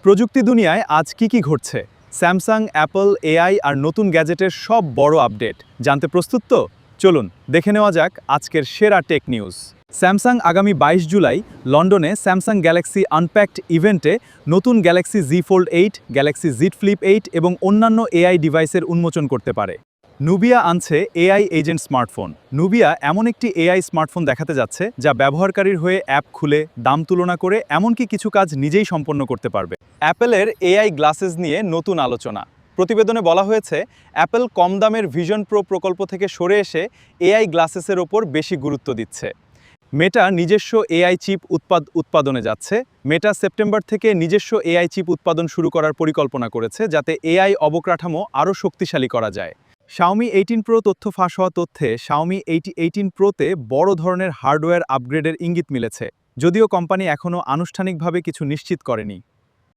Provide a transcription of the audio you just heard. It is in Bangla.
প্রযুক্তি দুনিয়ায় আজ কি ঘটছে? স্যামসাং, অ্যাপল, এআই আর নতুন গ্যাজেটের সব বড় আপডেট জানতে প্রস্তুত তো? চলুন দেখে নেওয়া যাক আজকের সেরা টেক নিউজ। স্যামসাং আগামী 22 জুলাই লন্ডনে স্যামসাং গ্যালাক্সি আনপ্যাকড ইভেন্টে নতুন Galaxy Z fold 8, Galaxy Z flip 8 এবং অন্যান্য এআই ডিভাইসের উন্মোচন করতে পারে। নুবিয়া আনছে এআই এজেন্ট স্মার্টফোন। নুবিয়া এমন একটি এআই স্মার্টফোন দেখাতে যাচ্ছে যা ব্যবহারকারীর হয়ে অ্যাপ খুলে দাম তুলনা করে এমনকি কিছু কাজ নিজেই সম্পন্ন করতে পারবে। অ্যাপেলের এআই গ্লাসেস নিয়ে নতুন আলোচনা। প্রতিবেদনে বলা হয়েছে অ্যাপল কম দামের ভিশন প্রো প্রকল্প থেকে সরে এসে এআই গ্লাসেসের ওপর বেশি গুরুত্ব দিচ্ছে। মেটা নিজস্ব এআই চিপ উৎপাদনে যাচ্ছে। মেটা সেপ্টেম্বর থেকে নিজস্ব এআই চিপ উৎপাদন শুরু করার পরিকল্পনা করেছে যাতে এআই অবকাঠামো আরও শক্তিশালী করা যায়। Xiaomi 18 Pro তথ্য ফাঁস হওয়া তথ্যে Xiaomi 18 Proতে বড় ধরনের হার্ডওয়্যার আপগ্রেডের ইঙ্গিত মিলেছে, যদিও কোম্পানি এখনও আনুষ্ঠানিকভাবে কিছু নিশ্চিত করেনি।